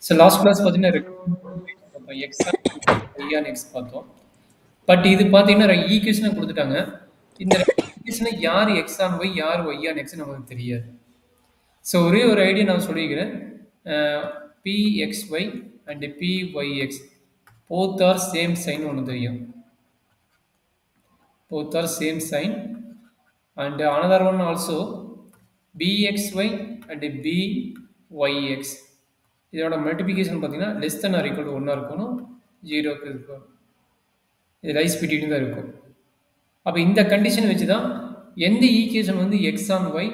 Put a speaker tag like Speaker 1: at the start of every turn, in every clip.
Speaker 1: So last class பார்த்தீங்கன்னா பார்த்தோம் X Y on X பார்த்தோம். பட் இது பார்த்தீங்கன்னா ஈக்குவேஷனை கொடுத்துட்டாங்க. இந்த ஈக்குவேஷனை யார் எக்ஸ் ஆன் ஒய் யார் ஒய் ஆன் எக்ஸ் நமக்கு தெரியாது. ஸோ ஒரே ஒரு ஐடியா நான் சொல்லிக்கிறேன். pxy and pyx both are same sign ஒன்று தெரியும். Both are same sign and another one also bxy and byx இதோட மல்டிபிகேஷன் பார்த்தீங்கன்னா less than or equal to 1 இருக்கணும், 0க்கு இருக்கும். இது ரைஸ் பிட்வீன் தான் இருக்கும். அப்போ இந்த கண்டிஷன் வச்சு தான் எந்த ஈக்குவேஷன் வந்து X on Y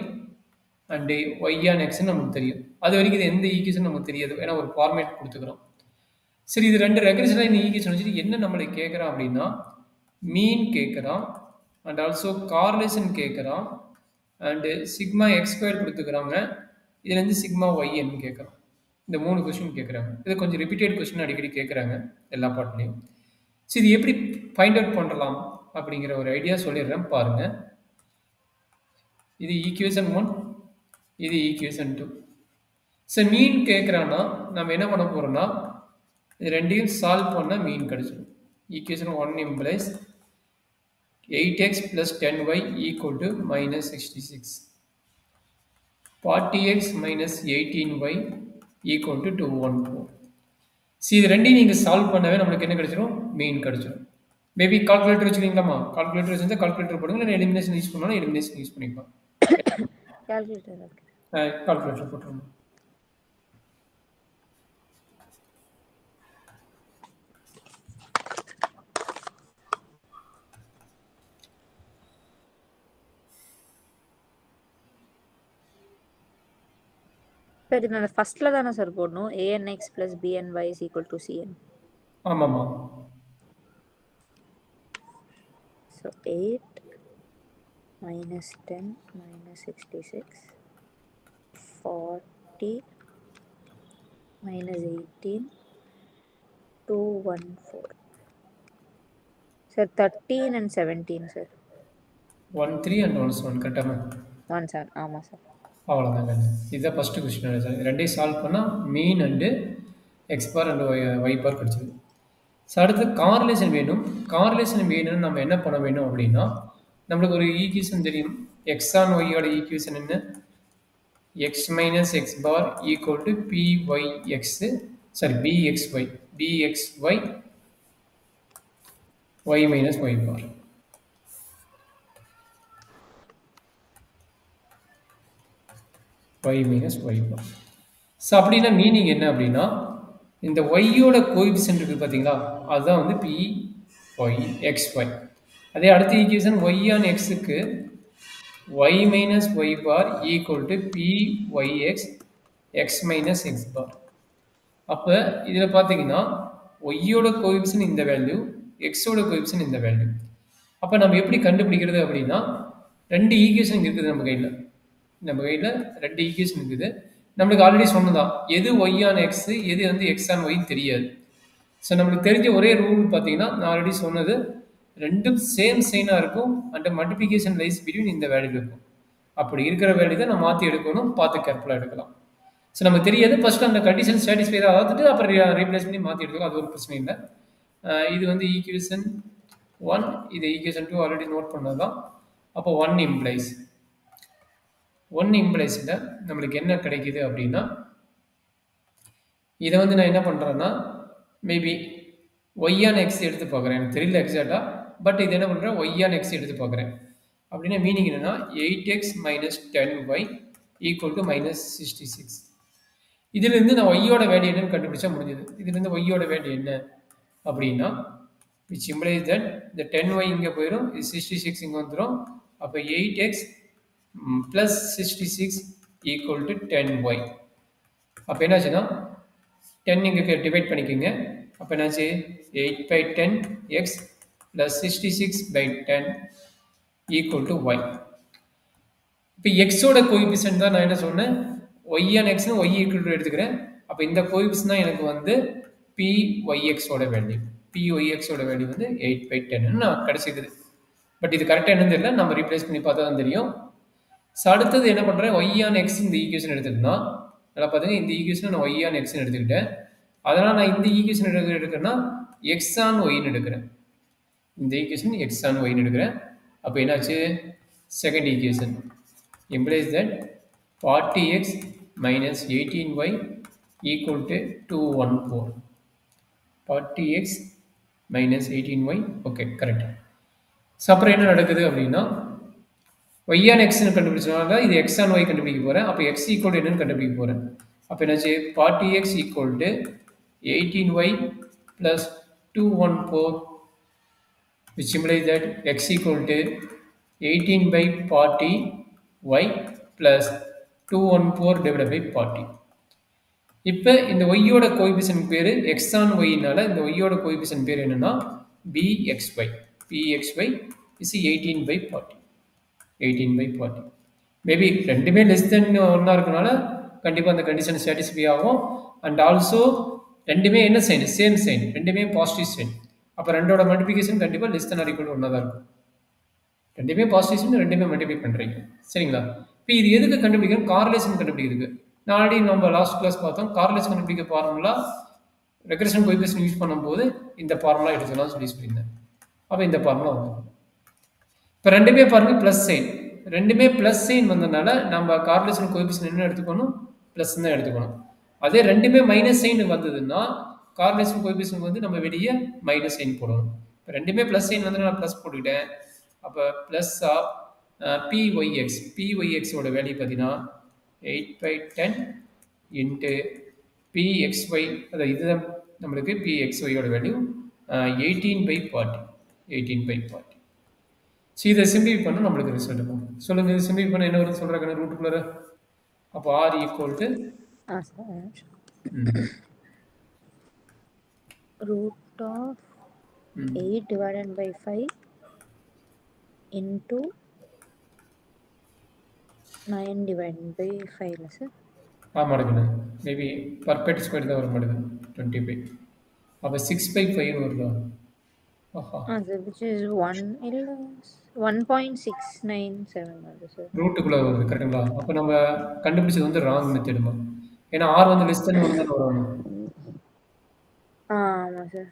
Speaker 1: and Y on எக்ஸ்ன்னு நமக்கு தெரியும். அது வரைக்கும் இது எந்த ஈக்குவேஷன் நமக்கு தெரியாது, ஏன்னா ஒரு ஃபார்மேட் கொடுத்துக்கிறோம். சரி, இது ரெண்டு ரெக்ரெஷனாக இந்த ஈக்குவேஷன் வச்சுட்டு என்ன நம்மளை கேட்குறான் அப்படின்னா மீன் கேட்குறான் அண்ட் ஆல்சோ கார்லேஷன் கேட்குறான் அண்டு சிக்மா எக்ஸ் ஸ்கொயர் கொடுத்துக்கிறாங்க. இதுலேருந்து சிக்மா ஒய்ன்னு கேட்குறான். இந்த 3 கொஸ்டின் கேட்குறாங்க. இது கொஞ்சம் ரிப்பீட்டட் கொஸ்டின் அடிக்கடி கேட்குறாங்க எல்லா பாட்லையும். ஸோ இது எப்படி ஃபைண்ட் அவுட் பண்ணலாம் அப்படிங்கிற ஒரு ஐடியா சொல்லிடுறேன் பாருங்கள். இது ஈக்குவேஷன் 1, இது ஈக்குவேஷன் 2. ஸோ மீன் கேட்குறான்னா நம்ம என்ன பண்ண போகிறோம்னா இது ரெண்டையும் சால்வ் பண்ணால் மீன் கிடச்சிடும். Equation 1 implies 8x plus 10y equal to minus 66. 40x minus 18y equal to 214. See, இது ரெண்டையும் நீங்கள் சால்வ் பண்ணவே நம்மளுக்கு என்ன கிடைச்சிடும், மீன் கிடைச்சிடும். மேபி கால்குலேட்டர் வச்சுருக்கீங்களாமா, கால்குலேட்டர் வச்சுருந்தா கால்குலேட்டர் போடுங்க, இல்லை எலிமினேஷன் யூஸ் பண்ணாலும் எலிமினேஷன் யூஸ் பண்ணிக்கலாம். கால்குலேட்டர் போட்டுருங்க.
Speaker 2: சரி, நான் ஃபர்ஸ்ட்ல தானே சார் போடணும். anx plus bny is equal to cn.
Speaker 1: ஆமாம்மா.
Speaker 2: So 8 minus 10 minus 66 40 minus 18 214. Sir 13 and 17 sir.
Speaker 1: 1 3 and 1 7 கரெக்டாக மேம்?
Speaker 2: 1 7 ஆமாம் சார்.
Speaker 1: அவ்வளோதாங்க. இதுதான் ஃபஸ்ட்டு கொஸ்டின் சார். ரெண்டையும் சால்வ் பண்ணால் mean and X bar and Y bar கிடச்சிது. ஸோ அடுத்து கார்லேஷன் வேணும். கார்லேஷன் வேணும்னு நம்ம என்ன பண்ண வேணும் அப்படின்னா நம்மளுக்கு ஒரு ஈக்குவேஷன் தெரியும். எக்ஸ் ஆன் ஒய்யோட ஈக்குவேஷன் என்ன, X minus X bar equal to b Y X sorry b X Y b X Y Y minus Y bar. y minus y bar. So அப்படின்னா மீனிங் என்ன அப்படின்னா இந்த ஒய்யோட கோஎஃபிஷியன்ட் இருக்குது பார்த்தீங்களா, அதுதான் வந்து பி ஒய் எக்ஸ் ஒய். அதே அடுத்த ஈக்குவேஷன் ஒய் ஆன் எக்ஸுக்கு Y minus Y bar equal to b Y X X minus X bar. அப்போ இதில் பார்த்தீங்கன்னா ஒய்யோட கோஎஃபிஷியன்ட் இந்த வேல்யூ, எக்ஸோட கோஎஃபிஷியன்ட் இந்த வேல்யூ. அப்போ நம்ம எப்படி கண்டுபிடிக்கிறது அப்படின்னா ரெண்டு ஈக்குவேஷன் இருக்குது நம்ம கையில். ரெண்டு ஈக்குவேஷன் இருக்குது. நம்மளுக்கு ஆல்ரெடி சொன்னதான் எது ஒய் ஆன் எக்ஸ் எது வந்து எக்ஸ் ஆன் ஒய்ன்னு தெரியாது. ஸோ நம்மளுக்கு தெரிஞ்ச ஒரே ரூல் பார்த்தீங்கன்னா நான் ஆல்ரெடி சொன்னது, ரெண்டும் சேம் சைனாக இருக்கும் அண்ட் மல்டிபிகேஷன் லைஸ் பிட்வீன் இந்த வேல்யூ இருக்கும். அப்படி இருக்கிற வேல்யூ தான் நம்ம மாற்றி எடுக்கணும், பார்த்து கேர்ஃபுல்லாக எடுக்கலாம். ஸோ நமக்கு தெரியாது, ஃபர்ஸ்ட் அந்த கண்டிஷன் சாட்டிஸ்ஃபை ஆகிட்டு அப்புறம் ரீப்ளேஸ் பண்ணி மாற்றி எடுக்கலாம், அது ஒரு பிரச்சனை இல்லை. இது வந்து ஈக்குவேஷன் 1, இது ஈக்குவேஷன் 2 ஆல்ரெடி நோட் பண்ணது தான். அப்போ 1 இம்ப்ளைஸ் நம்மளுக்கு என்ன கிடைக்குது அப்படின்னா இதை வந்து நான் என்ன பண்ணுறேன்னா மேபி ஒய் ஆன் எக்ஸ் எடுத்து பார்க்குறேன். எனக்கு தெரியல எக்ஸாக்டாக, பட் இது என்ன பண்ணுறேன் ஒய் ஆன் எக்ஸ் எடுத்து பார்க்குறேன். அப்படின்னா மீனிங் என்னென்னா 8x minus 10y equal to minus 66. இதுலேருந்து நான் ஒய்யோட வேல்யூ என்னன்னு கண்டுபிடிச்சா முடிஞ்சது. இதுலேருந்து ஒய்யோட வேல்யூ என்ன அப்படின்னா விச் இம்ப்ளைஸ் தட் இந்த 10y இங்கே போயிடும், இது 66 இங்கே வந்துடும். அப்போ 8x plus 66 equal to 10y. அப்போ என்னாச்சுன்னா 10 இங்கே டிவைட் பண்ணிக்கோங்க. அப்போ என்னாச்சு 8 by 10x plus 66 by 10 equal to y. இப்போ எக்ஸோட கோஎஃபிஷியன்ட் தான் நான் என்ன சொன்னேன், ஒய் ஆன் எக்ஸ்னு ஒய் ஈக்குவல் டு எடுத்துக்கிறேன். அப்போ இந்த கோஎஃபிஷியன்ட் தான் எனக்கு வந்து பிஒய்எக்ஸோட வேல்யூ. பிஒய்எக்ஸோட வேல்யூ வந்து 8 by 10 நான் கிடச்சிக்குது. பட் இது கரெக்டாக என்னன்னு தெரியல, நம்ம ரீப்ளேஸ் பண்ணி பார்த்தா தான் தெரியும். ஸோ அடுத்தது என்ன பண்ணுறேன், ஒய் ஆன் எக்ஸ் இந்த ஈக்குவேஷன் எடுத்துக்கிட்டோம்னா அதில் பார்த்தீங்கன்னா இந்த ஈக்குவேஷன் நான் ஒய் ஆன் எக்ஸ்னு எடுத்துக்கிட்டேன். அதனால் நான் இந்த ஈக்குவேஷன் எடுக்கிறேன்னா எக்ஸ் ஆன் ஒய்னு எடுக்கிறேன். இந்த ஈக்குவேஷன் எக்ஸ் ஆன் ஒய்னு எடுக்கிறேன். அப்போ என்னாச்சு? Second equation implies that 40x minus 18y equal to 214. 40x minus 18y, okay, correct. So அப்புறம் என்ன நடக்குது அப்படின்னா y on x னு கண்டுபிடிச்சனால இது x on y கண்டுபிடிக்க போகிறேன். அப்போ x ஈக்குவல் என்னன்னு கண்டுபிடிக்க போகிறேன். அப்போ என்னாச்சு? 40x equal to 18y plus 214, which implies that x equal to 18 by 40 y plus 214 divided by 40. இப்போ இந்த y-யோட கோஎஃபிஷியன்ட் பேர் x on y-னால இந்த y-யோட கோஎஃபிஷியன்ட் பேர் என்னன்னா bxy. bxy is 18 by 40. 18 by 40. Maybe ரெண்டுமே லெஸ் தென் ஒன்றா இருக்கனால கண்டிப்பாக அந்த கண்டிஷன் சாட்டிஸ்ஃபை ஆகும். அண்ட் ஆல்சோ ரெண்டுமே என்ன சைன்? Same sign. ரெண்டுமே பாசிட்டிவ் சைன். அப்போ ரெண்டோட மல்டிபிகேஷன் கண்டிப்பாக லெஸ் தென் ஆர் ஈக்குவல் ஒன்றா தான் இருக்கும். ரெண்டுமே பாசிட்டிவ் சைன், ரெண்டுமே மல்டிப்ளை பண்ணுறீங்க. சரிங்களா? இப்போ இது எதுக்கு கண்டுபிடிக்கணும்? கார்லேஷன் கண்டுபிடிக்கிறதுக்கு. நான் ஆல்ரெடி நம்ம லாஸ்ட் கிளாஸ் பார்த்தோம். கார்லேஷன் கண்டுபிடிக்க ஃபார்முலா ரெக்ரெஷன் கோஎஃபிஷியன்ட் யூஸ் பண்ணும்போது இந்த ஃபார்முலா எடுத்துக்கலாம்னு சொல்லியிருந்தேன். அப்போ இந்த ஃபார்முலா வந்து இப்போ ரெண்டுமே பாருங்கள் ப்ளஸ் சைன். ரெண்டுமே ப்ளஸ் சைன் வந்ததுனால நம்ம கார்லேஷன் கோஎஃபிஷியன்ட் என்ன எடுத்துக்கணும்? ப்ளஸ் தான் எடுத்துக்கணும். அதே ரெண்டுமே மைனஸ் சைன் வந்ததுன்னா கார்லேஷன் கோஎஃபிஷியன்ட் வந்து நம்ம வெளியே மைனஸ் சைன் போடணும். இப்போ ரெண்டுமே ப்ளஸ் சைன் வந்து நான் ப்ளஸ் போட்டுக்கிட்டேன். அப்போ ப்ளஸ் ஆஃப் PYX. PYXோட வேல்யூ பார்த்தீங்கன்னா 8/10 இன்ட்டு PXY. அதாவது இதுதான் நம்மளுக்கு PXYயோட வேல்யூ 18/40. 18/40. ஸோ இதை சிம்பிளை பண்ணால் நம்மளுக்கு ரிசல்ட் இருக்கும். சொல்லுங்கள், இது சிம்பிளை பண்ண என்ன வருது சொல்கிறாங்க ரூட்டுக்குள்ளே? அப்போ r equal to
Speaker 2: root of 8 divided by 5 into 9 divided by 5 இல்ல சார்?
Speaker 1: ஆமாடுங்கண்ணா. மேபி பர்ஃபெக்ட் ஸ்கொயர் தான் வர மாட்டேங்குது. 20/. அப்போ 6/5 வருதா?
Speaker 2: அது which is 1 இல்ல 1.697 வருது சார்.
Speaker 1: ரூட்டுக்குள்ளே வருது கரெக்டுங்களா? அப்போ நம்ம கண்டுபிடிச்சது வந்து ராங் மெத்தடுமா? ஏன்னா ஆர் வந்து லெஸ் தென் 1 தான் வரணும்.
Speaker 2: ஆமாம் சார்.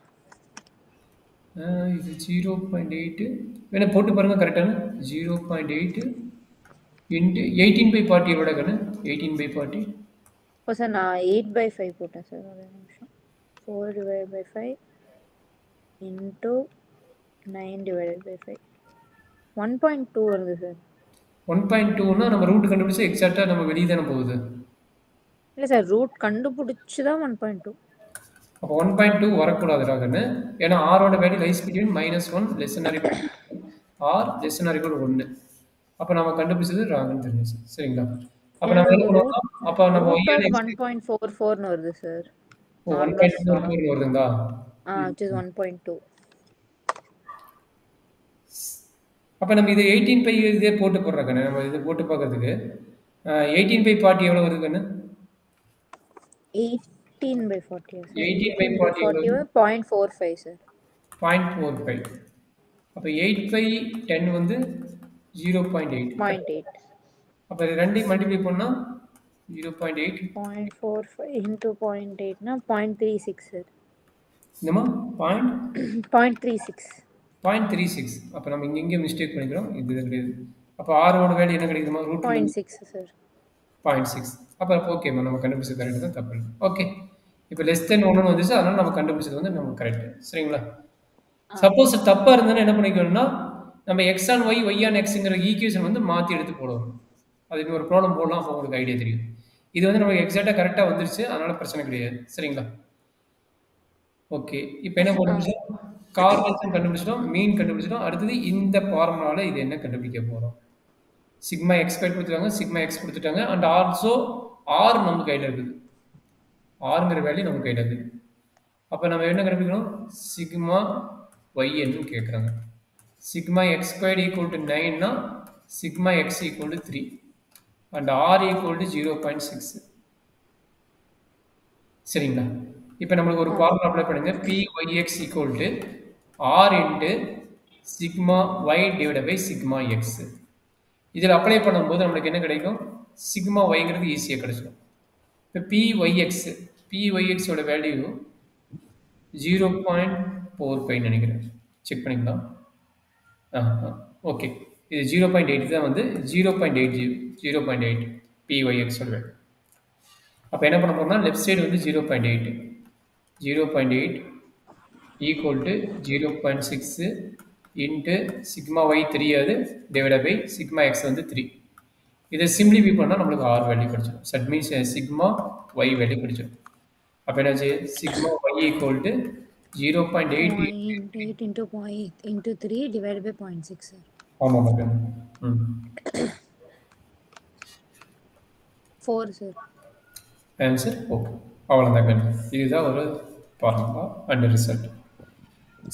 Speaker 1: இது 0.8 வேணா போட்டு பாருங்க. கரெக்டான 0.8 இன்ட்டு 18/40 எவ்வளோ கண்ணு? 18/40.
Speaker 2: ஓ சார், நான் 8/5 போட்டேன் சார். ஒரு நிமிஷம். 4 divided by 5 into 9 divided by 5 1.2 வருது சார்.
Speaker 1: 1.2னா நம்ம ரூட் கண்டுபிடிச்சா எக்ஸாக்டாக நம்ம வெளியே தானே போகுது.
Speaker 2: இல்லை சார், ரூட் கண்டுபிடிச்சி தான் 1.2.
Speaker 1: அப்போ 1.2 வரக்கூடாதுடா கண்ணு. ஏன்னா ஆரோட value lies between -1 less than or equal r less than or equal 1. அப்போ நம்ம கண்டுபிடிச்சது ராங்னு தெரிஞ்சிச்சு. சரிங்களா? அப்போ நம்ம என்ன பண்ணுவோம்? அப்போ நம்ம
Speaker 2: 1.44 வருது சார்.
Speaker 1: 1.44 வருதுங்களா?
Speaker 2: which is 1.2.
Speaker 1: அப்போ நம்ம இது 18/5 இதே போட்டு போடுற கண்ணு. நம்ம இது போட்டு பார்க்கறதுக்கு 18/40 எவ்வளோ வருது கண்ணு?
Speaker 2: 18/40.
Speaker 1: 18/40
Speaker 2: 0.45 சார்.
Speaker 1: 0.45. அப்போ 8/10 வந்து 0.8. அப்போ இது ரெண்டையும் மல்டிப்ளை பண்ணால் 0.8.
Speaker 2: 0.45 into 0.8னா 0.36 சார்.
Speaker 1: என்னம்மா?
Speaker 2: 0.36.
Speaker 1: 0.36. அப்போ நம்ம இங்கே மிஸ்டேக் பண்ணிக்கிறோம். இது கிடையாது. அப்போ ஆரோட வேல்யூ என்ன கிடைக்குதுமா? Root
Speaker 2: 0.6 sir.
Speaker 1: 0.6. அப்போ ஓகேம்மா, நம்ம கண்டுபிடிச்சது கரெக்டு தான், தப்பு இல்லை. ஓகே, இப்போ லெஸ் தென் 1 வந்துச்சு. அதனால் நம்ம கண்டுபிடிச்சது வந்து நம்ம கரெக்டு. சரிங்களா? சப்போஸ் தப்பாக இருந்ததுன்னா என்ன பண்ணிக்கணும்னா நம்ம X on Y, Y on எக்ஸுங்கிற ஈக்குவேஷன் வந்து மாற்றி எடுத்து போடணும். அது இன்னொரு ப்ராப்ளம் போடலாம். அப்போ உங்களுக்கு ஐடியா தெரியும். இது வந்து நமக்கு எக்ஸாக்டாக கரெக்டாக வந்துருச்சு. அதனால் பிரச்சனை கிடையாது. சரிங்களா? ஓகே, இப்போ என்ன கண்டுபிடிச்சோம்? கார்லேஷன் கண்டுபிடிச்சிட்டோம், மீன் கண்டுபிடிச்சிட்டோம். அடுத்தது இந்த ஃபார்முலாவில் இது என்ன கண்டுபிடிக்க போகிறோம்? சிக்மா எக்ஸ் கொடுத்துட்டாங்க, சிக்மா எக்ஸ் கொடுத்துட்டாங்க. அண்ட் ஆல்சோ ஆர் நம்ம கையில் இருக்குது. ஆறுங்கிற வேல்யூ நம்ம கையில் இருக்குது. அப்போ நம்ம என்ன கண்டுபிடிக்கணும்? சிக்மா ஒய் என்று கேட்குறாங்க. Sigma X squared equal to 9னா sigma X equal to 3 and R equal to 0.6. சரிங்களா? இப்போ நம்மளுக்கு ஒரு ஃபார்முலா அப்ளை பண்ணுங்க. PYX equal to R into sigma Y divide by sigma X. இதில் அப்ளை பண்ணும்போது நம்மளுக்கு என்ன கிடைக்கும்? சிக்மா ஒய்ங்கிறது ஈஸியாக கிடைச்சிடும். இப்போ PYXோட வேல்யூ 0.45 நினைக்கிறேன். செக் பண்ணிக்கலாம். ஓகே. இது 0.8 தான் வந்து 0.8 PYXோட வேல்யூ. அப்போ என்ன பண்ண போறோம்னா லெஃப்ட் சைடு வந்து 0.8 equal to 0.6 into sigma Y தெரியாது டிவைட் பை சிக்மா எக்ஸ் வந்து 3. இதை சிம்பிளிஃபை பண்ணால் நம்மளுக்கு ஆர் வேல்யூ கிடைச்சிடும். That means sigma Y value கிடைச்சிடும். அப்போ என்னாச்சு sigma Y equal to 0.8
Speaker 2: into 3 divided by 0.6 sir.
Speaker 1: ஆமாம் மேடம்.
Speaker 2: 4 சார்.
Speaker 1: Answer okay. அவ்வளோதான் கண்ணு. இதுதான் ஒரு ஃபார்முலா அண்ட் ரிசல்ட்.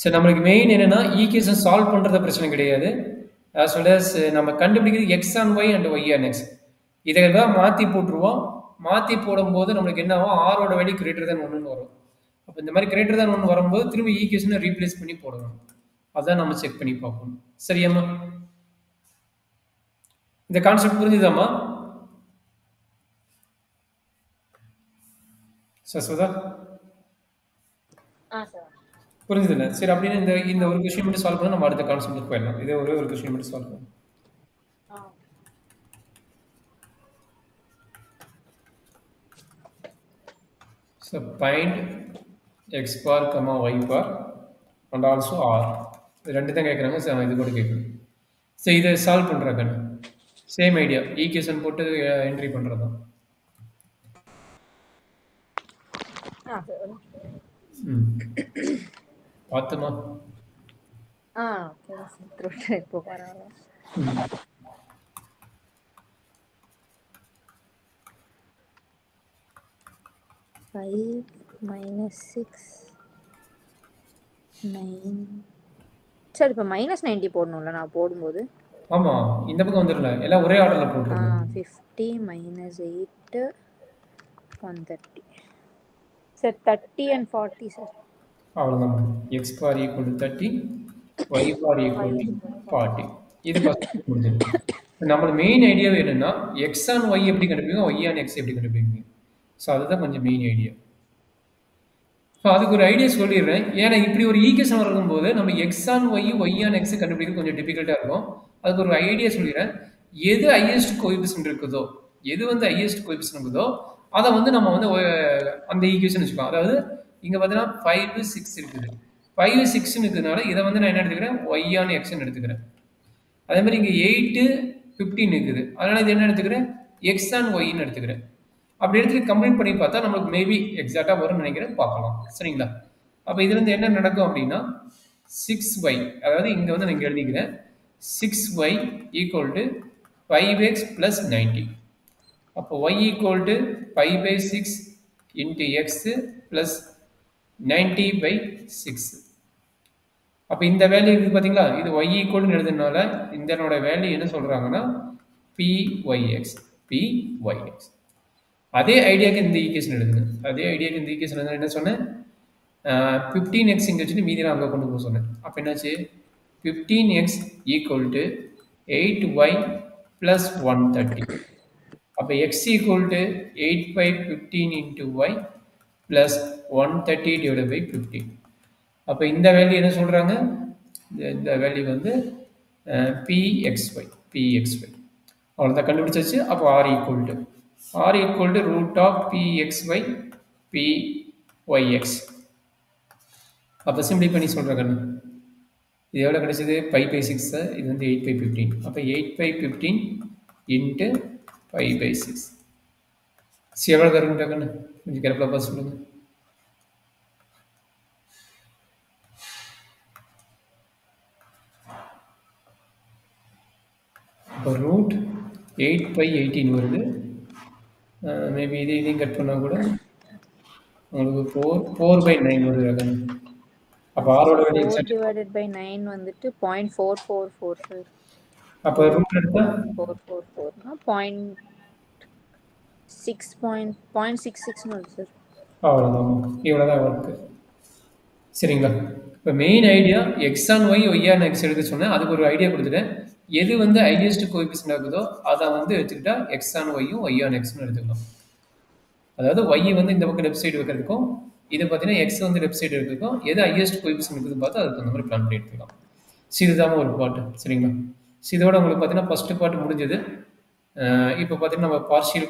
Speaker 1: சரி, நம்மளுக்கு மெயின் என்னென்னா ஈக்குவேஷன் சால்வ் பண்ணுறது பிரச்சனை கிடையாது. as well as நம்ம கண்டுபிடிக்கிறது X on Y and Y on X. இதை தான் மாற்றி போட்டுருவோம். மாற்றி போடும்போது நம்மளுக்கு என்ன ஆகும், ஆரோட வேல்யூ கிரேட்டர் தான் 1ன்னு வரும். அப்போ இந்த மாதிரி கிரேட்டர் தான் 1 வரும்போது திரும்ப ஈக்குவேஷனை ரீப்ளேஸ் பண்ணி போடணும். அதான் நம்ம செக் பண்ணி பார்க்கணும். சரியாம்மா? இந்த கான்செப்ட் புரிஞ்சுதாம்மா சஸ்வதா? புரிஞ்சுதுல்ல? சரி, அப்படின்னு இந்த ஒரு கொஸ்டின் மட்டும் சால்வ் பண்ணால் நம்ம அடுத்த கான்செப்ட் போயிடலாம். இதே ஒரே ஒரு கொஸ்டின் மட்டும் சால்வ் பண்ணலாம். So find x bar, y bar and also r. ரெண்டு தான் கேட்குறாங்க. சார் இது கூட கேட்குறேன். ஸோ இதை சால்வ் பண்ணுறாங்க. சேம் ஐடியா, ஈக்குவேஷன் போட்டு என்ட்ரி பண்ணுறது தான். பார்த்துமா?
Speaker 2: இப்போ பரவாயில்ல. 5 minus 6 9. சரி, இப்போ -90 போடணும்ல நான் போடும்போது?
Speaker 1: ஆமாம், இந்த பக்கம் வந்துடல, எல்லாம் ஒரே ஆர்டரில் போட்டுருக்கோம்.
Speaker 2: 50 minus 8 130. Sir 30 and 40 sir.
Speaker 1: அவ்வளோதான். X bar equal to 30, Y bar equal to 40. இது ஃபஸ்ட் முடிஞ்சிடும். நம்மளோட மெயின் ஐடியாவே என்னென்னா எக்ஸ் ஆன் ஒய் எப்படி கண்டுபிடிக்கும், ஒய் ஆன் எக்ஸ் எப்படி கண்டுபிடிப்பீங்க. ஸோ அதுதான் கொஞ்சம் மெயின் ஐடியா. ஸோ அதுக்கு ஒரு ஐடியா சொல்லிடுறேன். ஏன்னா இப்படி ஒரு ஈக்குவேஷன் வரும்போது நம்ம X on Y, Y on X கண்டுபிடிக்க கொஞ்சம் டிஃபிகல்ட்டாக இருக்கும். அதுக்கு ஒரு ஐடியா சொல்லிடுறேன். எது ஹையஸ்ட் கோஎஃபிஷியன்ட் இருக்குதோ, எது வந்து ஹையஸ்ட் கோஎஃபிஷியன்ட் இருக்குதோ அதை வந்து நம்ம வந்து அந்த ஈக்குவேஷன் வச்சுக்கலாம். அதாவது இங்கே பார்த்தீங்கன்னா 5 6 இருக்குது. 5 6 இருக்கிறதுனால இதை வந்து நான் என்ன எடுத்துக்கிறேன், ஒய் ஆன் எக்ஸ்ன்னு எடுத்துக்கிறேன். அதே மாதிரி இங்கே 8 15 இருக்குது. அதனால் இது என்ன எடுத்துக்கிறேன், எக்ஸ் ஆன் ஒய்ன்னு எடுத்துக்கிறேன். அப்படி எடுத்துட்டு கம்ப்ளீட் பண்ணி பார்த்தா நம்மளுக்கு மேபி எக்ஸாக்டாக வரும்னு நினைக்கிறேன். பார்க்கலாம். சரிங்களா? அப்போ இதுலேருந்து என்ன நடக்கும் அப்படின்னா 6y, அதாவது இங்கே வந்து நான் இங்கே எழுதிக்கிறேன் 6y equal to 5x plus 90. அப்போ y equal to 5/6 into X plus 90/6. அப்போ இந்த வேல்யூ இருக்குது பார்த்தீங்களா, இது y ஈக்குவல்னு எழுதுனால இதனோட வேல்யூ என்ன சொல்கிறாங்கன்னா pyx. அதே ஐடியாவுக்கு இந்த ஈக்குவேஷன் எழுதுங்க. அதே ஐடியாவுக்கு இந்த ஈக்குவேஷன் எழுதுனா என்ன சொன்னேன், 15x இங்கே வச்சுட்டு மீதியில் அங்கே கொண்டு போக சொன்னேன். அப்போ என்னாச்சு, 15x equal to 8y plus 130. அப்போ x equal to 8/15 into y plus 130 divide by 15. அப்போ இந்த வேல்யூ என்ன சொல்கிறாங்க, இந்த வேல்யூ வந்து pxy. அவ்வளோதான், கண்டுபிடிச்சாச்சு. அப்போ r equal to root of pxy pyx. அப்போ சிம்பிளி பண்ணி சொல்கிறேன் கண்ணு. இது எவ்வளோ கிடைச்சது, 5/6. இது வந்து 8/15. அப்போ 8/15 இன்ட்டு 5/6. எவ்வளோ தருங்க கண்ணு, கொஞ்சம் கேர்ஃபுல்லாக பார்த்து சொல்லுங்கள். இப்போ ரூட் 8/18 வருது. மேபி இதையும் கட் பண்ணால் கூட உங்களுக்கு 4/9 வருது. அப்போ ஆரோட வேல்யூ
Speaker 2: 4/9 வந்துட்டு 0.444 சார்.
Speaker 1: அப்போ ரூட் எடுத்தா
Speaker 2: 444னா 0.66 வருது சார்.
Speaker 1: அவ்வளோதான், இவ்வளோதான் ஒர்க்கு. சரிங்களா? இப்போ main idea X on Y, Y on X எடுக்க சொன்னேன். அதுக்கு ஒரு ஐடியா கொடுத்துட்டேன். எது வந்து ஹையஸ்ட் கோஎஃபிஷியன்ட் ஆகுதோ அதை வந்து எடுத்துக்கிட்டா எக்ஸ் ஆன் ஒய்யும் ஒய் ஆன் எக்ஸ்னு எடுத்துக்கலாம். அதாவது ஒய் வந்து இந்த பக்கம் லெஃப்ட் சைடு வைக்கிறதுக்கும் இது பார்த்தீங்கன்னா எக்ஸ் வந்து லெஃப்ட் சைடு இருக்கிறதுக்கும் எது ஹையஸ்ட் கோஎஃபிஷியன்ட் இருக்குதுன்னு பார்த்து அதுக்கு அந்த மாதிரி பிளான் பண்ணி எடுத்துக்கலாம். ஸோ இதுதாங்க ஒரு பார்ட். சரிங்களா? ஸோ இதோட உங்களுக்கு பார்த்தீங்கன்னா ஃபர்ஸ்ட் பார்ட் முடிஞ்சது. இப்போ பார்த்தீங்கன்னா நம்ம பார்ஷியல்